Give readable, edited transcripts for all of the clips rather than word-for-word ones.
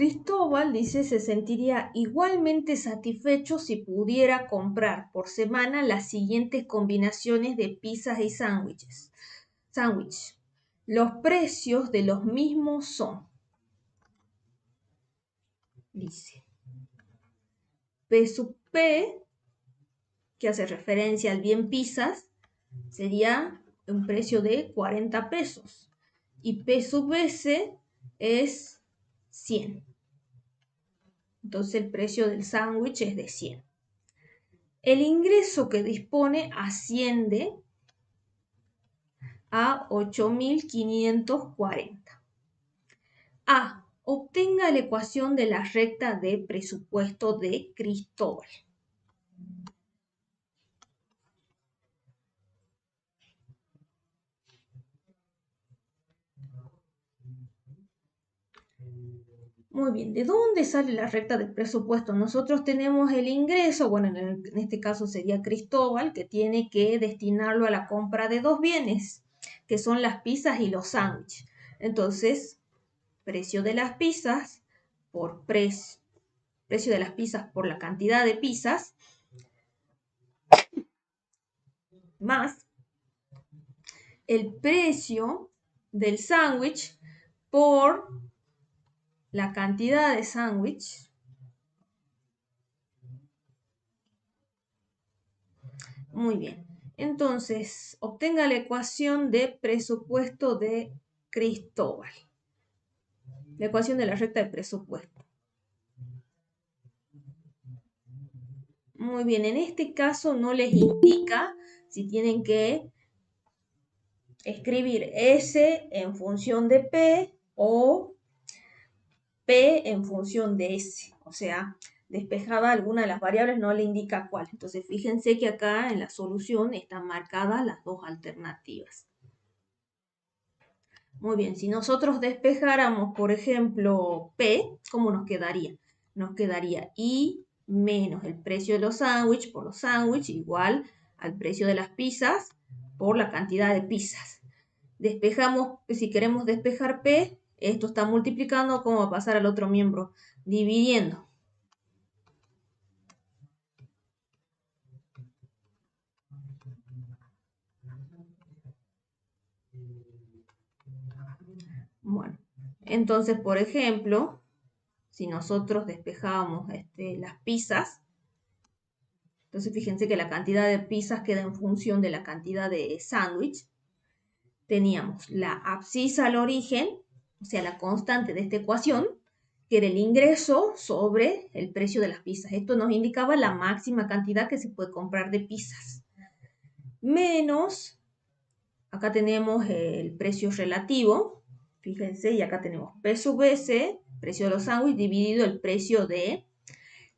Cristóbal, dice, se sentiría igualmente satisfecho si pudiera comprar por semana las siguientes combinaciones de pizzas y sándwiches. Los precios de los mismos son, dice, P sub P, que hace referencia al bien pizzas, sería un precio de 40 pesos. Y P sub S es 100. Entonces el precio del sándwich es de 100. El ingreso que dispone asciende a 8.540. A. Obtenga la ecuación de la recta de presupuesto de Cristóbal. Muy bien, ¿de dónde sale la recta del presupuesto? Nosotros tenemos el ingreso, bueno, en este caso sería Cristóbal, que tiene que destinarlo a la compra de dos bienes, que son las pizzas y los sándwiches. Entonces, precio de las pizzas por precio de las pizzas por la cantidad de pizzas, más el precio del sándwich por la cantidad de sándwich Muy bien. Entonces, obtenga la ecuación de presupuesto de Cristóbal. La ecuación de la recta de presupuesto. Muy bien, en este caso no les indica si tienen que escribir S en función de P o P en función de S. O sea, despejada alguna de las variables no le indica cuál. Entonces, fíjense que acá en la solución están marcadas las dos alternativas. Muy bien, si nosotros despejáramos, por ejemplo, P, ¿cómo nos quedaría? Nos quedaría I menos el precio de los sándwiches por los sándwiches igual al precio de las pizzas por la cantidad de pizzas. Despejamos, si queremos despejar P, esto está multiplicando, ¿cómo va a pasar al otro miembro? Dividiendo. Bueno, entonces, por ejemplo, si nosotros despejamos las pizzas, entonces fíjense que la cantidad de pizzas queda en función de la cantidad de sándwich. Teníamos la abscisa al origen, o sea, la constante de esta ecuación, que era el ingreso sobre el precio de las pizzas. Esto nos indicaba la máxima cantidad que se puede comprar de pizzas. Menos, acá tenemos el precio relativo, fíjense, y acá tenemos P sub S, precio de los sándwiches, dividido el precio de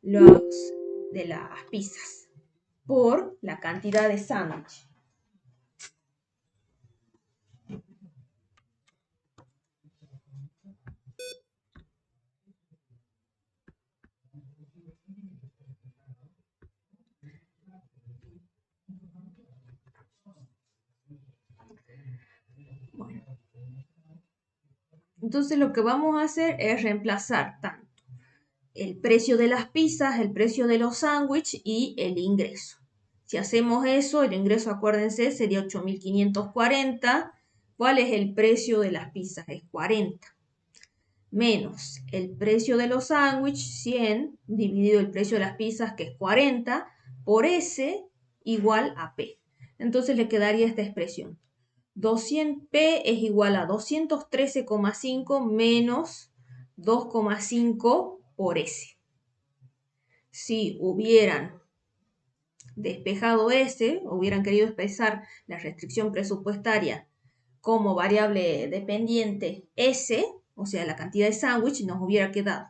las pizzas por la cantidad de sándwich. Bueno. Entonces lo que vamos a hacer es reemplazar tanto el precio de las pizzas, el precio de los sándwiches y el ingreso. Si hacemos eso, el ingreso, acuérdense, sería 8.540. ¿Cuál es el precio de las pizzas? Es 40. Menos el precio de los sándwiches, 100, dividido el precio de las pizzas, que es 40, por S igual a P. Entonces le quedaría esta expresión. 200P es igual a 213,5 menos 2,5 por S. Si hubieran despejado S, hubieran querido expresar la restricción presupuestaria como variable dependiente S, o sea, la cantidad de sándwich, nos hubiera quedado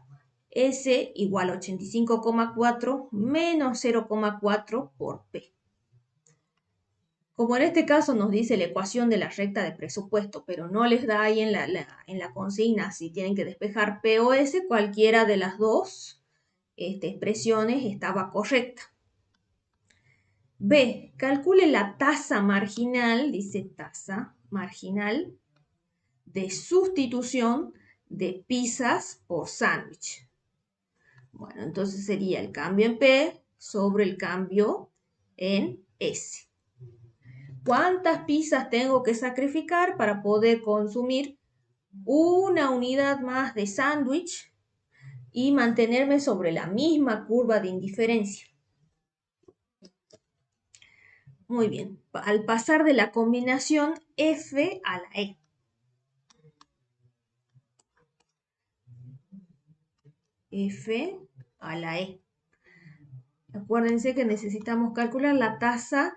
S igual a 85,4 menos 0,4 por P. Como en este caso nos dice la ecuación de la recta de presupuesto, pero no les da ahí en la consigna si tienen que despejar P o S, cualquiera de las dos expresiones estaba correcta. B. Calcule la tasa marginal, dice tasa marginal, de sustitución de pizzas por sándwich. Bueno, entonces sería el cambio en P sobre el cambio en S. ¿Cuántas pizzas tengo que sacrificar para poder consumir una unidad más de sándwich y mantenerme sobre la misma curva de indiferencia? Muy bien, al pasar de la combinación F a la E. F a la E. Acuérdense que necesitamos calcular la tasa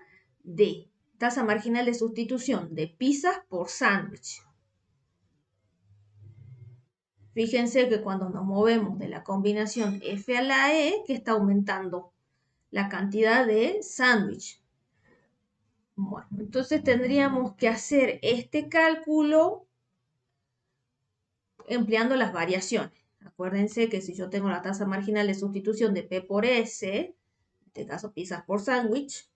marginal de sustitución de pizzas por sándwich. Fíjense que cuando nos movemos de la combinación F a la E, que está aumentando la cantidad de sándwich. Bueno, entonces tendríamos que hacer este cálculo empleando las variaciones. Acuérdense que si yo tengo la tasa marginal de sustitución de P por S, en este caso pizzas por sándwich,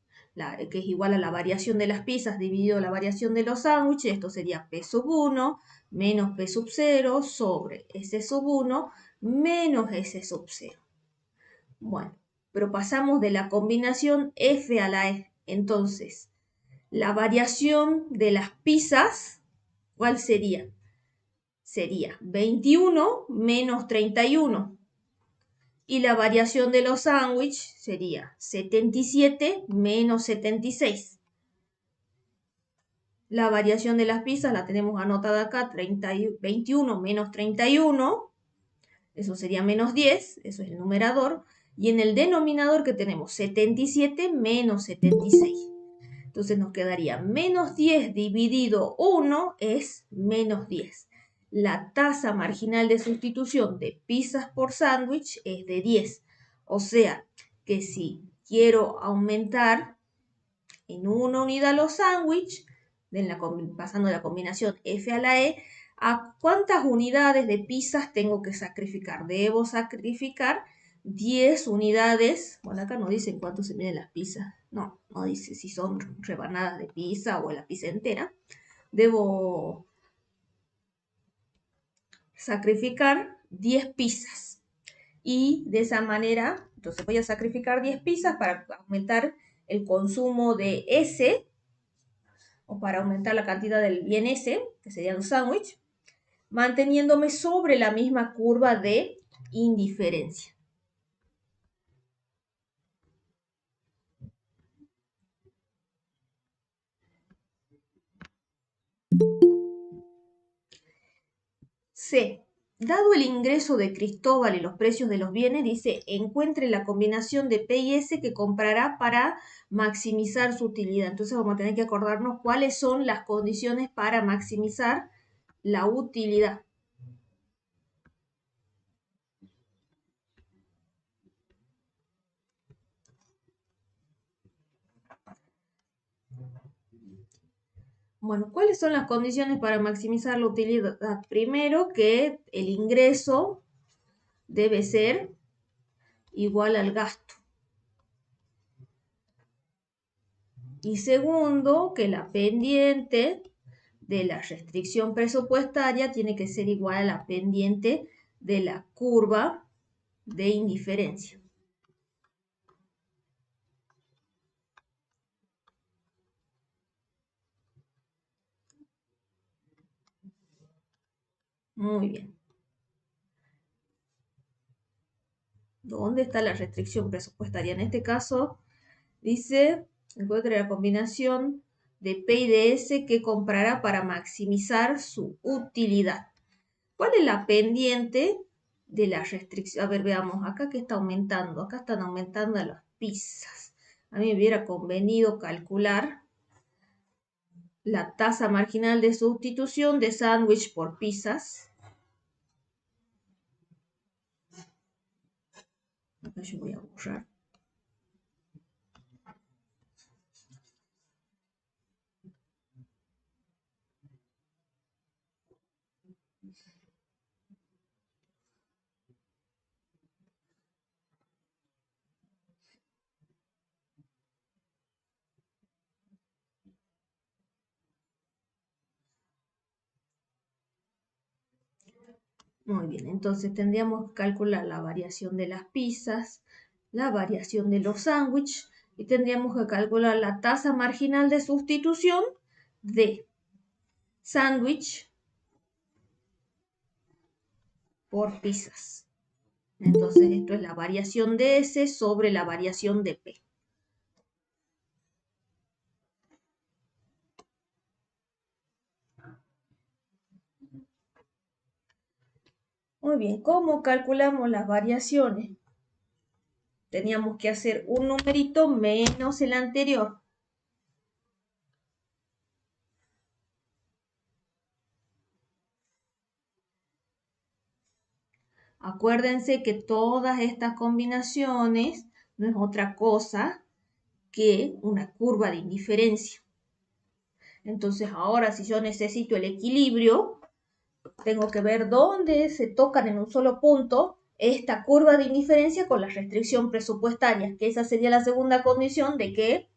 que es igual a la variación de las pizzas dividido la variación de los sándwiches, esto sería P sub 1 menos P sub 0 sobre S sub 1 menos S sub 0. Bueno, pero pasamos de la combinación F a la E. Entonces, la variación de las pizzas, ¿cuál sería? Sería 21 menos 31. Y la variación de los sándwiches sería 77 menos 76. La variación de las pizzas la tenemos anotada acá, 21 menos 31. Eso sería menos 10, eso es el numerador. Y en el denominador que tenemos 77 menos 76. Entonces nos quedaría menos 10 dividido 1 es menos 10. La tasa marginal de sustitución de pizzas por sándwich es de 10. O sea que si quiero aumentar en una unidad los sándwiches, pasando de la combinación F a la E, ¿a cuántas unidades de pizzas tengo que sacrificar? Debo sacrificar 10 unidades. Bueno, acá no dicen cuánto se miden las pizzas. No dice si son rebanadas de pizza o la pizza entera. Debo sacrificar 10 pizzas. Y de esa manera, entonces voy a sacrificar 10 pizzas para aumentar el consumo de S, o para aumentar la cantidad del bien S, que sería un sándwich, manteniéndome sobre la misma curva de indiferencia. C. Dado el ingreso de Cristóbal y los precios de los bienes, dice, encuentre la combinación de P y S que comprará para maximizar su utilidad. Entonces vamos a tener que acordarnos cuáles son las condiciones para maximizar la utilidad. Bueno, ¿cuáles son las condiciones para maximizar la utilidad? Primero, que el ingreso debe ser igual al gasto. Y segundo, que la pendiente de la restricción presupuestaria tiene que ser igual a la pendiente de la curva de indiferencia. Muy bien. ¿Dónde está la restricción presupuestaria? En este caso, dice, encuentre la combinación de P y de S que comprará para maximizar su utilidad. ¿Cuál es la pendiente de la restricción? A ver, veamos, acá que está aumentando. Acá están aumentando las pizzas. A mí me hubiera convenido calcular la tasa marginal de sustitución de sándwich por pizzas. Acá yo voy a borrar. Muy bien, entonces tendríamos que calcular la variación de las pizzas, la variación de los sándwiches y tendríamos que calcular la tasa marginal de sustitución de sándwich por pizzas. Entonces esto es la variación de S sobre la variación de P. Muy bien, ¿cómo calculamos las variaciones? Teníamos que hacer un numerito menos el anterior. Acuérdense que todas estas combinaciones no es otra cosa que una curva de indiferencia. Entonces ahora si yo necesito el equilibrio, tengo que ver dónde se tocan en un solo punto esta curva de indiferencia con la restricción presupuestaria, que esa sería la segunda condición de que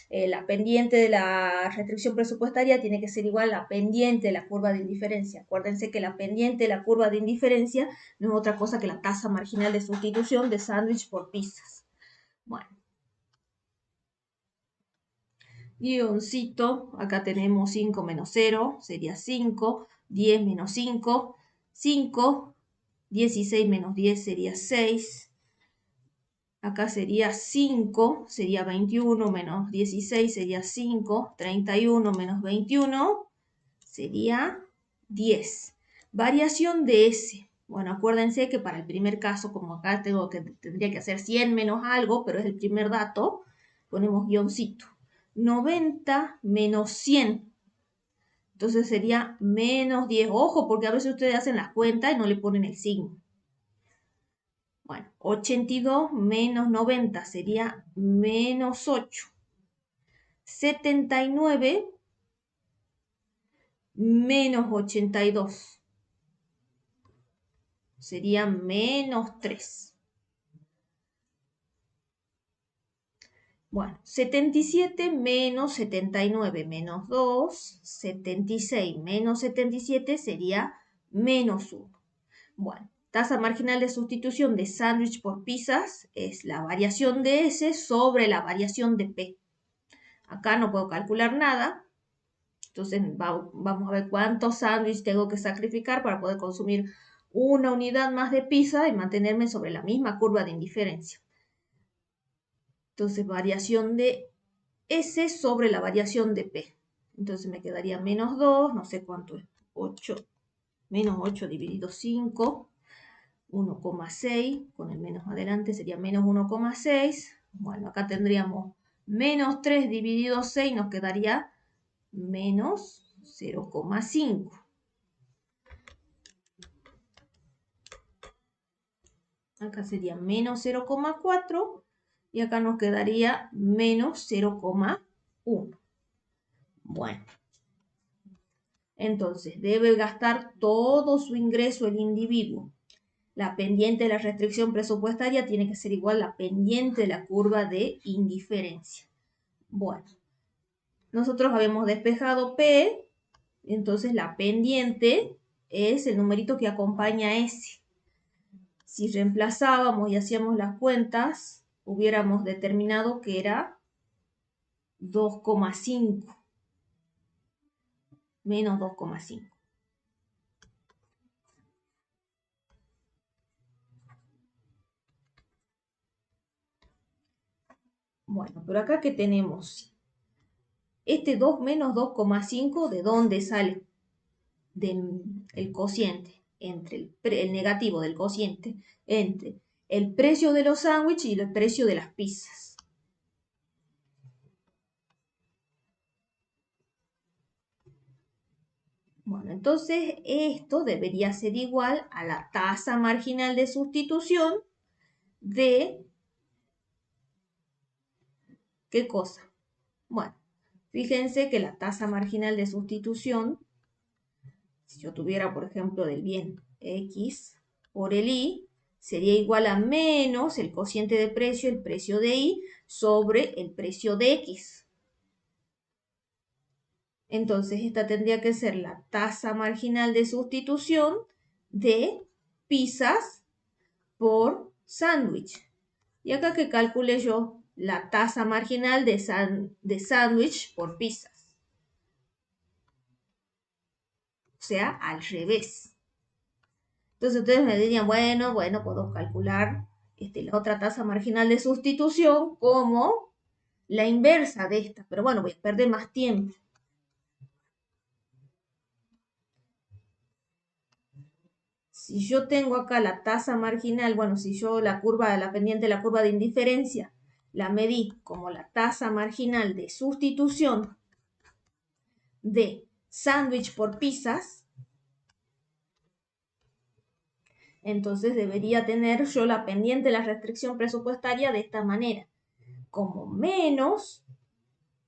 la pendiente de la restricción presupuestaria tiene que ser igual a la pendiente de la curva de indiferencia. Acuérdense que la pendiente de la curva de indiferencia no es otra cosa que la tasa marginal de sustitución de sándwich por pizzas. Bueno. Guioncito, acá tenemos 5 menos 0, sería 5, 10 menos 5, 5, 16 menos 10 sería 6, acá sería 5, sería 21 menos 16 sería 5, 31 menos 21 sería 10. Variación de S. Bueno, acuérdense que para el primer caso, como acá tendría que hacer 100 menos algo, pero es el primer dato, ponemos guioncito. 90 menos 100. Entonces sería menos 10. Ojo, porque a veces ustedes hacen las cuentas y no le ponen el signo. Bueno, 82 menos 90 sería menos 8. 79 menos 82 sería menos 3. Bueno, 77 menos 79 menos 2, 76 menos 77 sería menos 1. Bueno, tasa marginal de sustitución de sándwich por pizzas es la variación de S sobre la variación de P. Acá no puedo calcular nada, entonces vamos a ver cuántos sándwiches tengo que sacrificar para poder consumir una unidad más de pizza y mantenerme sobre la misma curva de indiferencia. Entonces, variación de S sobre la variación de P. Entonces me quedaría menos 2, no sé cuánto es, 8, menos 8 dividido 5, 1,6, con el menos adelante sería menos 1,6. Bueno, acá tendríamos menos 3 dividido 6, nos quedaría menos 0,5. Acá sería menos 0,4 y acá nos quedaría menos 0,1. Bueno, entonces debe gastar todo su ingreso el individuo. La pendiente de la restricción presupuestaria tiene que ser igual a la pendiente de la curva de indiferencia. Bueno, nosotros habíamos despejado P, entonces la pendiente es el numerito que acompaña a S. Si reemplazábamos y hacíamos las cuentas, hubiéramos determinado que era 2,5. Menos 2,5. Bueno, pero acá que tenemos este 2 menos 2,5, ¿de dónde sale? Del cociente, entre el negativo del cociente, entre el precio de los sándwiches y el precio de las pizzas. Bueno, entonces esto debería ser igual a la tasa marginal de sustitución de... ¿Qué cosa? Bueno, fíjense que la tasa marginal de sustitución, si yo tuviera, por ejemplo, del bien X por el Y, sería igual a menos el cociente de precio, el precio de Y, sobre el precio de X. Entonces, esta tendría que ser la tasa marginal de sustitución de pizzas por sándwich. Y acá que calcule yo la tasa marginal de sándwich por pizzas. O sea, al revés. Entonces ustedes me dirían, bueno, puedo calcular la otra tasa marginal de sustitución como la inversa de esta. Pero bueno, voy a perder más tiempo. Si yo tengo acá la tasa marginal, bueno, si yo la pendiente de la curva de indiferencia, la medí como la tasa marginal de sustitución de sándwich por pizzas, entonces debería tener yo la pendiente de la restricción presupuestaria de esta manera, como menos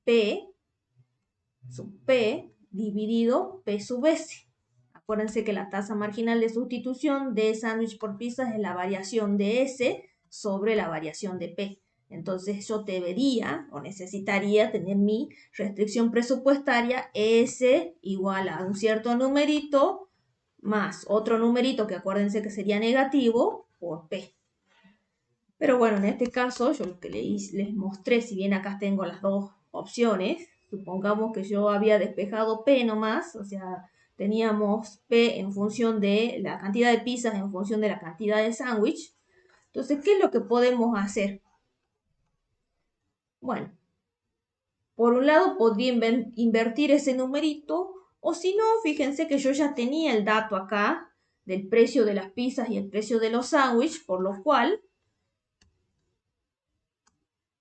P sub P dividido P sub S. Acuérdense que la tasa marginal de sustitución de sándwich por pizzas es la variación de S sobre la variación de P. Entonces yo debería o necesitaría tener mi restricción presupuestaria S igual a un cierto numerito más otro numerito que acuérdense que sería negativo por P. Pero bueno, en este caso yo lo que les mostré, si bien acá tengo las dos opciones, supongamos que yo había despejado P nomás, o sea, teníamos P en función de la cantidad de pizzas en función de la cantidad de sándwich. Entonces, ¿qué es lo que podemos hacer? Bueno, por un lado podría invertir ese numerito, o si no, fíjense que yo ya tenía el dato acá del precio de las pizzas y el precio de los sándwiches, por lo cual,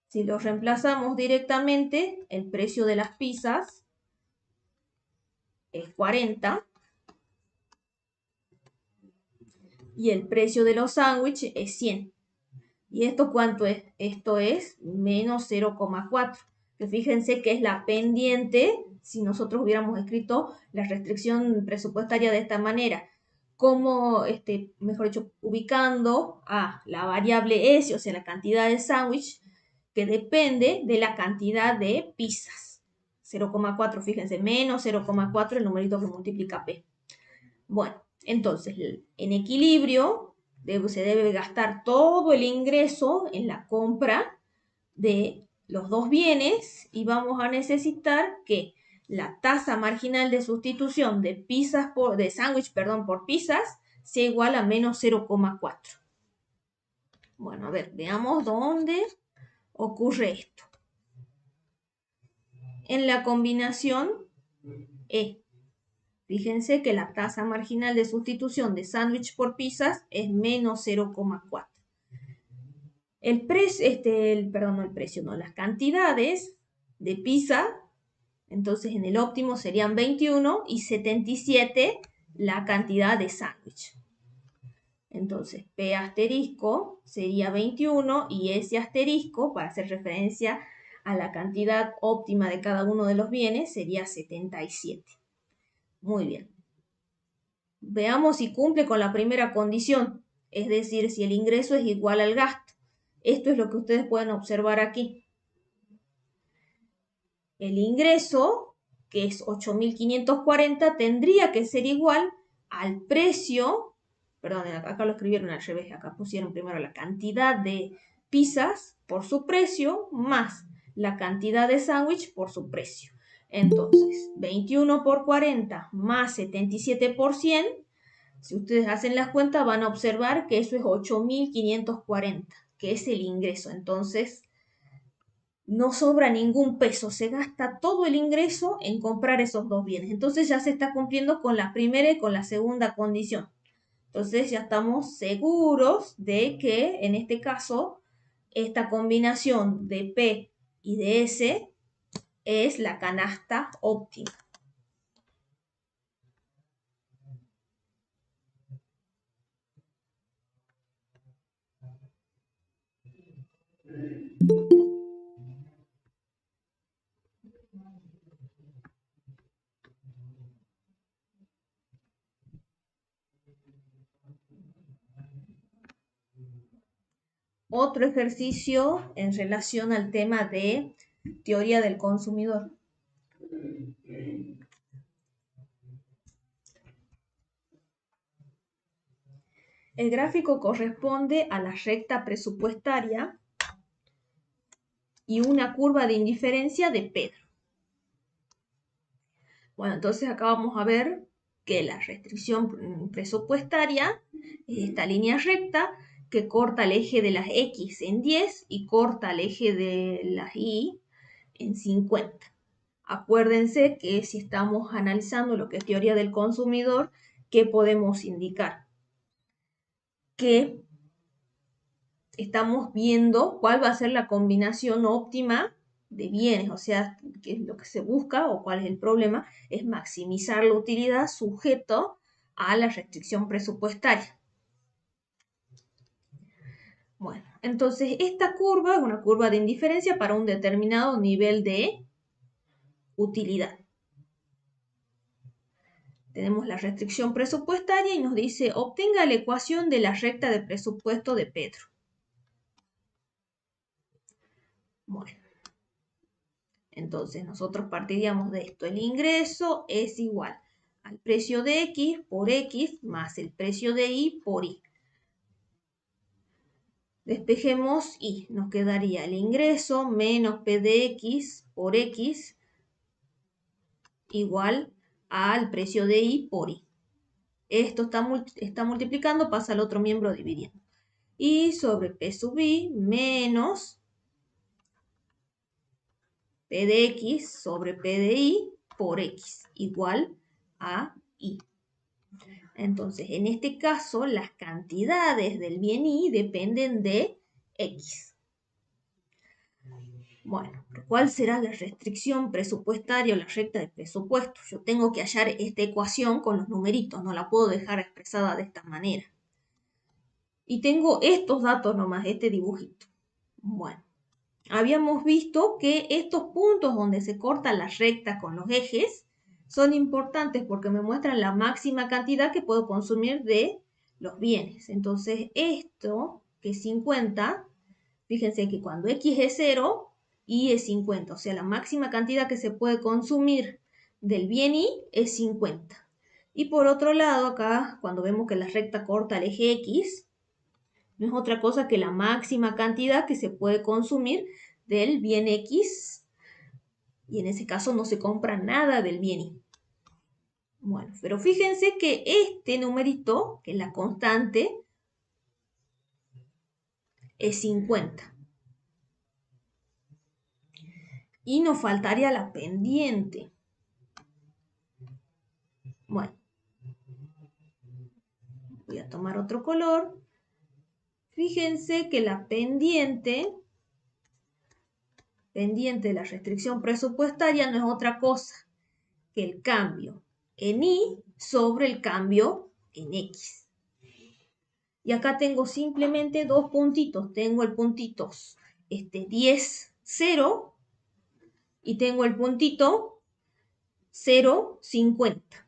si los reemplazamos directamente, el precio de las pizzas es 40 y el precio de los sándwiches es 100. ¿Y esto cuánto es? Esto es menos 0,4. Que fíjense que es la pendiente si nosotros hubiéramos escrito la restricción presupuestaria de esta manera. Como, mejor dicho, ubicando a la variable S, o sea, la cantidad de sándwich, que depende de la cantidad de pizzas. 0,4, fíjense, menos 0,4 el numerito que multiplica P. Bueno, entonces, en equilibrio se debe gastar todo el ingreso en la compra de los dos bienes y vamos a necesitar que la tasa marginal de sustitución de sándwich, por pizzas sea igual a menos 0,4. Bueno, a ver, veamos dónde ocurre esto. En la combinación E. Fíjense que la tasa marginal de sustitución de sándwich por pizzas es menos 0,4. Las cantidades de pizza, entonces en el óptimo serían 21 y 77 la cantidad de sándwich. Entonces, P asterisco sería 21 y S asterisco, para hacer referencia a la cantidad óptima de cada uno de los bienes, sería 77. Muy bien. Veamos si cumple con la primera condición, es decir, si el ingreso es igual al gasto. Esto es lo que ustedes pueden observar aquí. El ingreso, que es 8.540, tendría que ser igual al precio, perdón, acá lo escribieron al revés, acá pusieron primero la cantidad de pizzas por su precio más la cantidad de sándwich por su precio. Entonces, 21 por 40 más 77 por 100, si ustedes hacen las cuentas van a observar que eso es 8.540, que es el ingreso. Entonces, no sobra ningún peso, se gasta todo el ingreso en comprar esos dos bienes. Entonces ya se está cumpliendo con la primera y con la segunda condición. Entonces ya estamos seguros de que en este caso esta combinación de P y de S es la canasta óptima. Otro ejercicio en relación al tema de teoría del consumidor. El gráfico corresponde a la recta presupuestaria y una curva de indiferencia de Pedro. Bueno, entonces acá vamos a ver que la restricción presupuestaria es esta línea recta que corta el eje de las X en 10 y corta el eje de las Y en 50. Acuérdense que si estamos analizando lo que es teoría del consumidor, ¿qué podemos indicar? Que estamos viendo cuál va a ser la combinación óptima de bienes, o sea, qué es lo que se busca o cuál es el problema, es maximizar la utilidad sujeto a la restricción presupuestaria. Bueno, entonces esta curva es una curva de indiferencia para un determinado nivel de utilidad. Tenemos la restricción presupuestaria y nos dice, obtenga la ecuación de la recta de presupuesto de Pedro. Bueno, entonces nosotros partiríamos de esto. El ingreso es igual al precio de X por X más el precio de Y por Y. Despejemos Y. Nos quedaría el ingreso menos P de X por X igual al precio de Y por Y. Esto está multiplicando, pasa al otro miembro dividiendo. Y sobre P sub I menos P de X sobre P de Y por X igual a Y. Entonces, en este caso, las cantidades del bien Y dependen de X. Bueno, ¿cuál será la restricción presupuestaria o la recta de presupuesto? Yo tengo que hallar esta ecuación con los numeritos, no la puedo dejar expresada de esta manera. Y tengo estos datos nomás, este dibujito. Bueno, habíamos visto que estos puntos donde se corta la recta con los ejes son importantes porque me muestran la máxima cantidad que puedo consumir de los bienes. Entonces, esto, que es 50, fíjense que cuando X es 0, Y es 50. O sea, la máxima cantidad que se puede consumir del bien Y es 50. Y por otro lado, acá, cuando vemos que la recta corta el eje X, no es otra cosa que la máxima cantidad que se puede consumir del bien X, y en ese caso no se compra nada del bien Y. Bueno, pero fíjense que este numerito, que es la constante, es 50. Y nos faltaría la pendiente. Bueno, voy a tomar otro color. Fíjense que la pendiente de la restricción presupuestaria no es otra cosa que el cambio en Y sobre el cambio en X. Y acá tengo simplemente dos puntitos. Tengo el puntito 10, 0 y tengo el puntito 0, 50.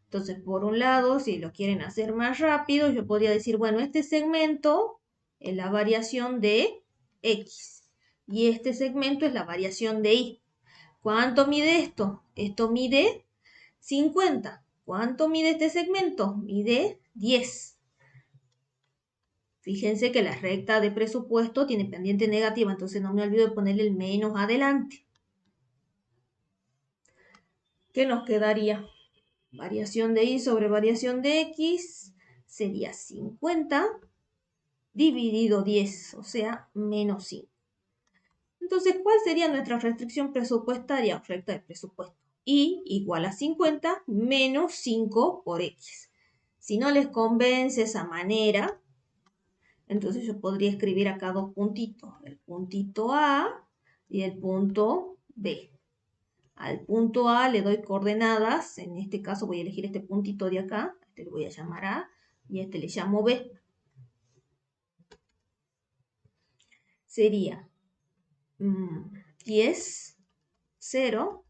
Entonces, por un lado, si lo quieren hacer más rápido, yo podría decir, bueno, este segmento es la variación de X y este segmento es la variación de Y. ¿Cuánto mide esto? Esto mide 50. ¿Cuánto mide este segmento? Mide 10. Fíjense que la recta de presupuesto tiene pendiente negativa, entonces no me olvido de ponerle el menos adelante. ¿Qué nos quedaría? Variación de Y sobre variación de X sería 50 dividido 10, o sea, menos 5. Entonces, ¿cuál sería nuestra restricción presupuestaria o recta de presupuesto? Y igual a 50 menos 5 por X. Si no les convence esa manera, entonces yo podría escribir acá dos puntitos, el puntito A y el punto B. Al punto A le doy coordenadas, en este caso voy a elegir este puntito de acá, este le voy a llamar A y este le llamo B. Sería 10, 0,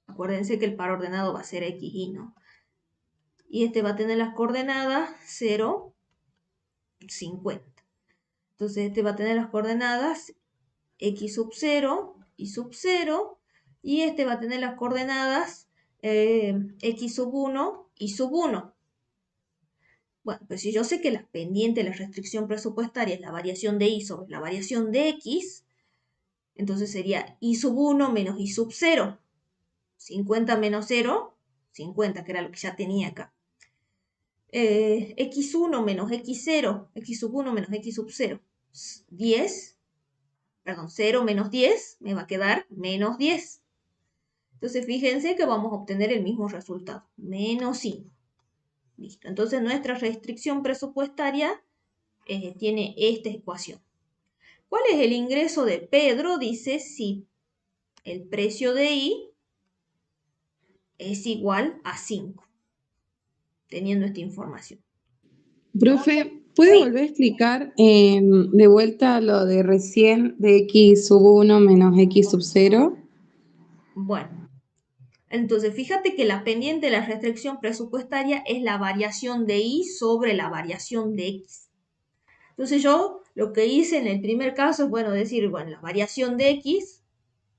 acuérdense que el par ordenado va a ser X, Y, ¿no? Y este va a tener las coordenadas 0, 50. Entonces este va a tener las coordenadas X sub 0, Y sub 0, y este va a tener las coordenadas X sub 1, Y sub 1. Bueno, pues si yo sé que la pendiente de la restricción presupuestaria es la variación de I sobre la variación de X, entonces sería I sub 1 menos I sub 0. 50 menos 0, 50, que era lo que ya tenía acá. X1 menos X0, X sub 1 menos X sub 0, 10, perdón, 0 menos 10, me va a quedar menos 10. Entonces fíjense que vamos a obtener el mismo resultado, menos 5. Listo, entonces nuestra restricción presupuestaria tiene esta ecuación. ¿Cuál es el ingreso de Pedro? Dice si el precio de I es igual a 5, teniendo esta información. Profe, ¿puede Sí. volver a explicar de vuelta lo de recién de x sub 1 menos x sub 0? Bueno, entonces fíjate que la pendiente de la restricción presupuestaria es la variación de I sobre la variación de X. Entonces yo lo que hice en el primer caso es, bueno, decir, bueno, la variación de X,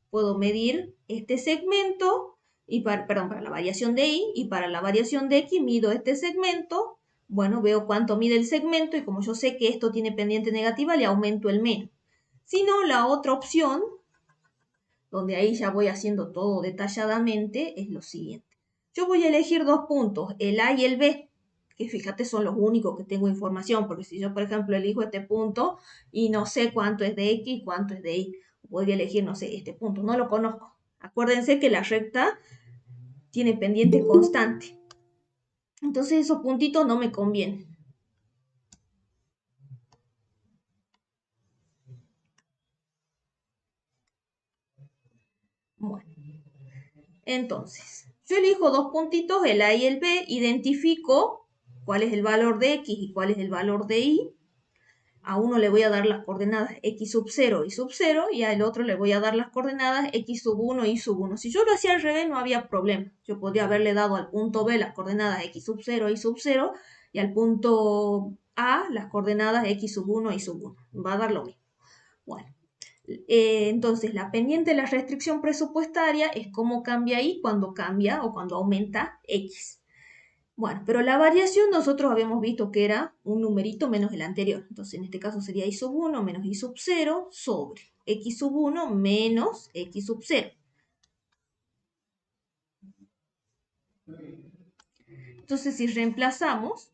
puedo medir este segmento, y para la variación de Y, y para la variación de X mido este segmento, bueno, veo cuánto mide el segmento, y como yo sé que esto tiene pendiente negativa, le aumento el menos. Si no, la otra opción, donde ahí ya voy haciendo todo detalladamente, es lo siguiente. Yo voy a elegir dos puntos, el A y el B, que fíjate son los únicos que tengo información, porque si yo, por ejemplo, elijo este punto y no sé cuánto es de X y cuánto es de Y, podría elegir, no sé, este punto, no lo conozco. Acuérdense que la recta tiene pendiente constante. Entonces esos puntitos no me convienen. Bueno, entonces, yo elijo dos puntitos, el A y el B, identifico cuál es el valor de X y cuál es el valor de Y. A uno le voy a dar las coordenadas X sub 0 y sub 0 y al otro le voy a dar las coordenadas X sub 1 y sub 1. Si yo lo hacía al revés no había problema. Yo podría haberle dado al punto B las coordenadas X sub 0 y sub 0 y al punto A las coordenadas X sub 1 y sub 1. Va a dar lo mismo. Bueno, entonces la pendiente de la restricción presupuestaria es cómo cambia Y cuando cambia o cuando aumenta X. Bueno, pero la variación nosotros habíamos visto que era un numerito menos el anterior. Entonces, en este caso sería I sub 1 menos I sub 0 sobre X sub 1 menos X sub 0. Entonces, si reemplazamos,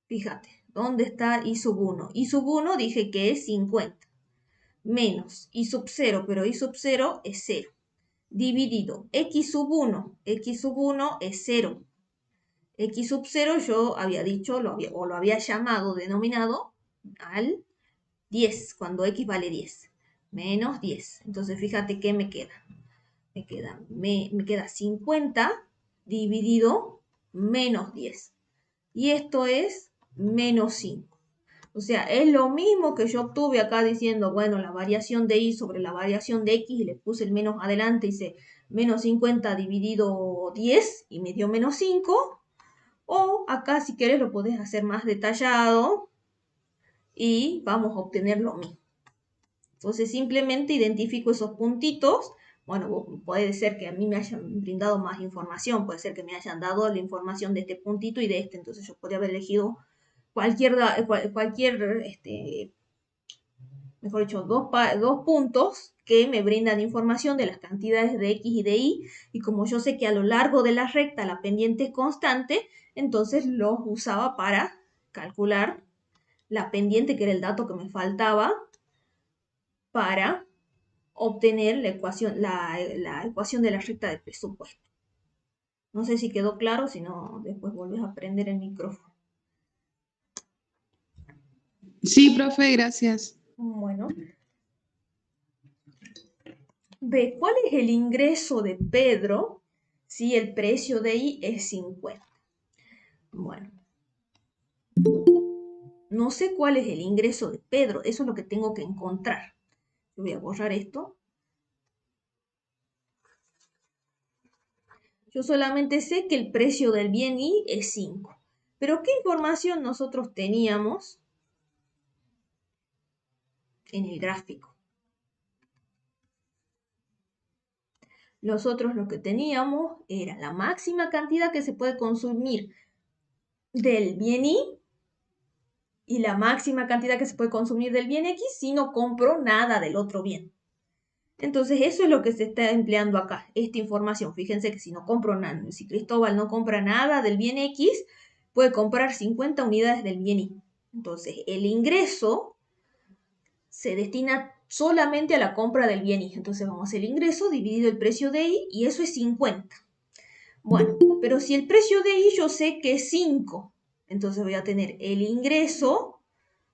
fíjate, ¿dónde está I sub 1? I sub 1 dije que es 50. Menos I sub 0, pero I sub 0 es 0. Dividido X sub 1. X sub 1 es 0. X sub 0 yo había dicho, o lo había llamado, denominado al 10, cuando X vale 10. Menos 10. Entonces fíjate que me queda. Me queda 50 dividido menos 10. Y esto es menos 5. O sea, es lo mismo que yo obtuve acá diciendo, bueno, la variación de Y sobre la variación de X, y le puse el menos adelante, hice menos 50 dividido 10 y me dio menos 5. O acá si querés lo podés hacer más detallado y vamos a obtener lo mismo. Entonces simplemente identifico esos puntitos. Bueno, puede ser que a mí me hayan brindado más información, puede ser que me hayan dado la información de este puntito y de este, entonces yo podría haber elegido cualquier mejor dicho, dos puntos que me brindan información de las cantidades de X y de Y como yo sé que a lo largo de la recta la pendiente es constante, entonces los usaba para calcular la pendiente, que era el dato que me faltaba, para obtener la ecuación de la recta de presupuesto. No sé si quedó claro, si no, después volvés a prender el micrófono. Sí, profe, gracias. Bueno, ve, ¿cuál es el ingreso de Pedro si el precio de I es 50? Bueno, no sé cuál es el ingreso de Pedro, eso es lo que tengo que encontrar. Yo voy a borrar esto. Yo solamente sé que el precio del bien I es 5. Pero ¿qué información nosotros teníamos en el gráfico? Nosotros lo que teníamos era la máxima cantidad que se puede consumir del bien y la máxima cantidad que se puede consumir del bien X si no compro nada del otro bien. Entonces eso es lo que se está empleando acá, esta información. Fíjense que si no compro nada, si Cristóbal no compra nada del bien X, puede comprar 50 unidades del bien Y. Entonces el ingreso se destina solamente a la compra del bien Y. Entonces vamos a hacer el ingreso dividido el precio de Y y eso es 50. Bueno, pero si el precio de Y yo sé que es 5, entonces voy a tener el ingreso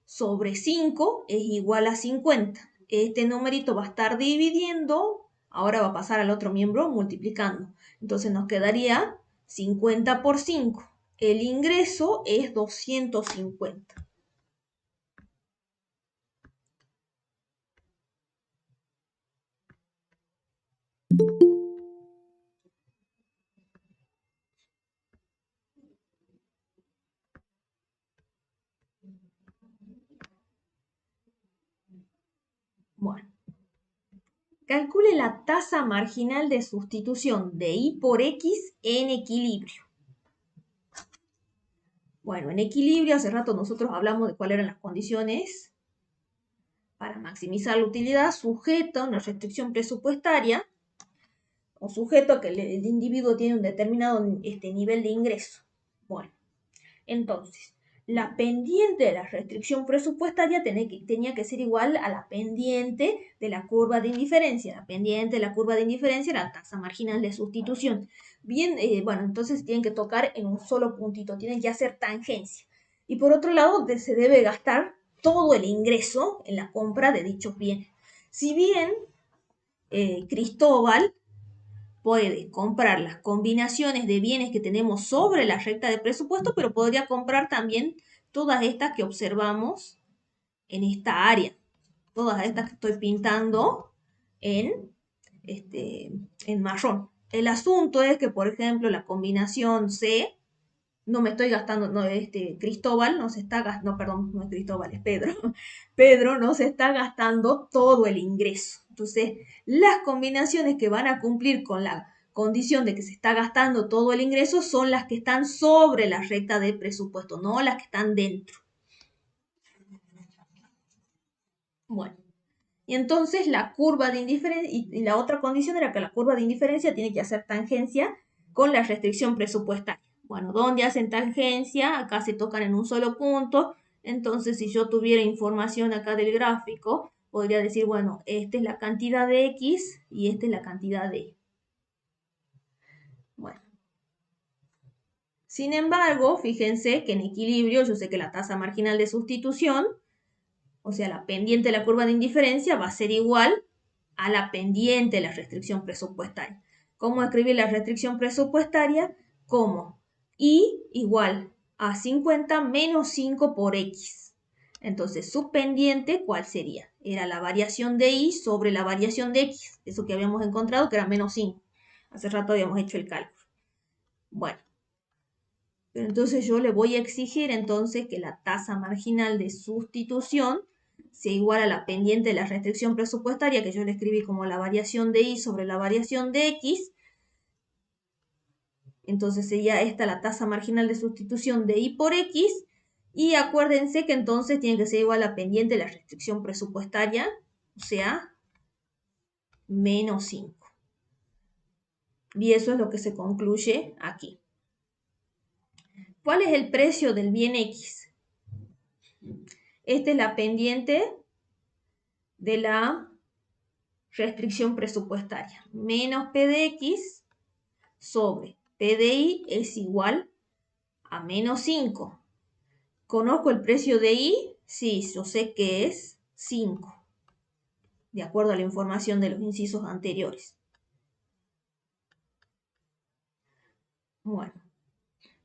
sobre 5 es igual a 50. Este numerito va a estar dividiendo, ahora va a pasar al otro miembro multiplicando. Entonces nos quedaría 50 por 5. El ingreso es 250. Bueno, calcule la tasa marginal de sustitución de Y por X en equilibrio. Bueno, en equilibrio, hace rato nosotros hablamos de cuáles eran las condiciones para maximizar la utilidad, sujeto a una restricción presupuestaria o sujeto a que el individuo tiene un determinado nivel de ingreso. Bueno, entonces, la pendiente de la restricción presupuestaria tenía que ser igual a la pendiente de la curva de indiferencia. La pendiente de la curva de indiferencia era la tasa marginal de sustitución. Bien, bueno, entonces tienen que tocar en un solo puntito, tienen que hacer tangencia. Y por otro lado, se debe gastar todo el ingreso en la compra de dichos bienes. Si bien Cristóbal puede comprar las combinaciones de bienes que tenemos sobre la recta de presupuesto, pero podría comprar también todas estas que observamos en esta área. Todas estas que estoy pintando en, en marrón. El asunto es que, por ejemplo, la combinación C, no me estoy gastando, no, Cristóbal no se está gastando, no, perdón, no es Cristóbal, es Pedro. Pedro no se está gastando todo el ingreso. Entonces, las combinaciones que van a cumplir con la condición de que se está gastando todo el ingreso son las que están sobre la recta de presupuesto, no las que están dentro. Bueno, y entonces la curva de indiferencia, y la otra condición era que la curva de indiferencia tiene que hacer tangencia con la restricción presupuestaria. Bueno, ¿dónde hacen tangencia? Acá se tocan en un solo punto. Entonces, si yo tuviera información acá del gráfico, podría decir, bueno, esta es la cantidad de X y esta es la cantidad de Y. Bueno. Sin embargo, fíjense que en equilibrio, yo sé que la tasa marginal de sustitución, o sea, la pendiente de la curva de indiferencia, va a ser igual a la pendiente de la restricción presupuestaria. ¿Cómo escribir la restricción presupuestaria? Como Y igual a 50 menos 5 por X. Entonces, su pendiente, ¿cuál sería? Era la variación de Y sobre la variación de X. Eso que habíamos encontrado, que era menos 5. Hace rato habíamos hecho el cálculo. Bueno, pero entonces yo le voy a exigir entonces que la tasa marginal de sustitución sea igual a la pendiente de la restricción presupuestaria, que yo le escribí como la variación de Y sobre la variación de X. Entonces sería esta la tasa marginal de sustitución de Y por X. Y acuérdense que entonces tiene que ser igual a la pendiente de la restricción presupuestaria, o sea, menos 5. Y eso es lo que se concluye aquí. ¿Cuál es el precio del bien X? Esta es la pendiente de la restricción presupuestaria. Menos P de X sobre P de Y es igual a menos 5. ¿Conozco el precio de Y? Sí, yo sé que es 5, de acuerdo a la información de los incisos anteriores. Bueno,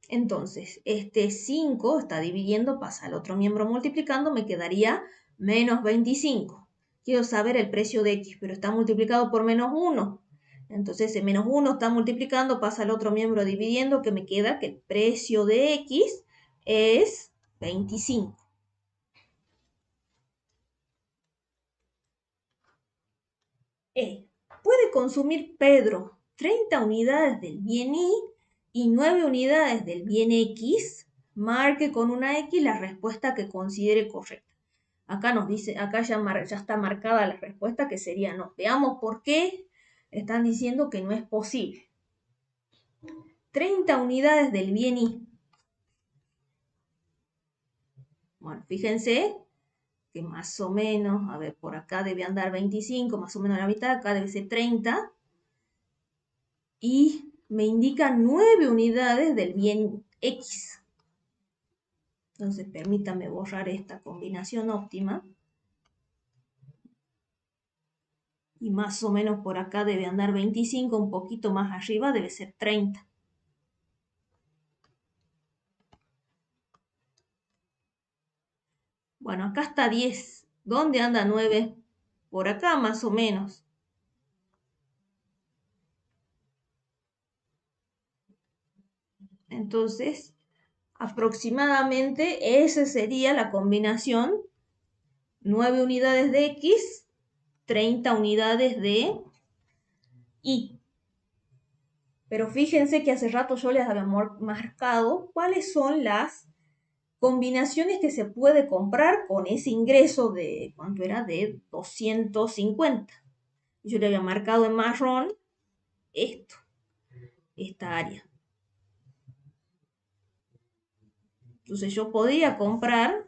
entonces, este 5 está dividiendo, pasa al otro miembro multiplicando, me quedaría menos 25. Quiero saber el precio de X, pero está multiplicado por menos 1. Entonces, ese menos 1 está multiplicando, pasa al otro miembro dividiendo, que me queda que el precio de X es 25. ¿Puede consumir Pedro 30 unidades del bien y 9 unidades del bien X, marque con una X la respuesta que considere correcta. Acá nos dice, acá ya está marcada la respuesta que sería no. Veamos por qué están diciendo que no es posible. 30 unidades del bien Y. Bueno, fíjense que más o menos, a ver, por acá debe andar 25, más o menos la mitad, acá debe ser 30. Y me indican 9 unidades del bien X. Entonces, permítame borrar esta combinación óptima. Y más o menos por acá debe andar 25, un poquito más arriba debe ser 30. Bueno, acá está 10. ¿Dónde anda 9? Por acá más o menos. Entonces, aproximadamente esa sería la combinación 9 unidades de X, 30 unidades de Y. Pero fíjense que hace rato yo les había marcado cuáles son las combinaciones que se puede comprar con ese ingreso de, ¿cuánto era? De 250. Yo le había marcado en marrón esta área. Entonces yo podía comprar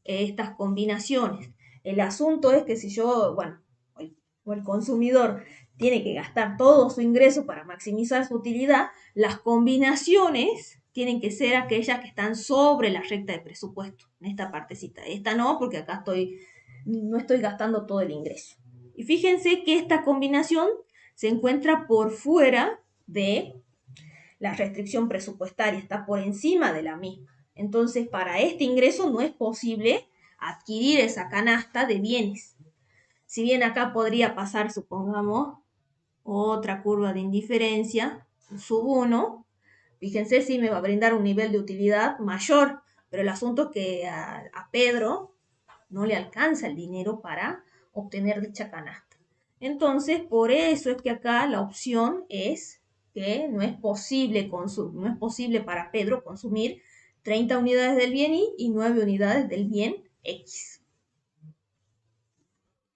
estas combinaciones. El asunto es que si yo, bueno, o el consumidor tiene que gastar todo su ingreso para maximizar su utilidad, las combinaciones tienen que ser aquellas que están sobre la recta de presupuesto, en esta partecita. Esta no, porque acá no estoy gastando todo el ingreso. Y fíjense que esta combinación se encuentra por fuera de la restricción presupuestaria, está por encima de la misma. Entonces, para este ingreso no es posible adquirir esa canasta de bienes. Si bien acá podría pasar, supongamos, otra curva de indiferencia, sub 1, fíjense si me va a brindar un nivel de utilidad mayor, pero el asunto es que a Pedro no le alcanza el dinero para obtener dicha canasta. Entonces, por eso es que acá la opción es que no es posible para Pedro consumir 30 unidades del bien Y y 9 unidades del bien X.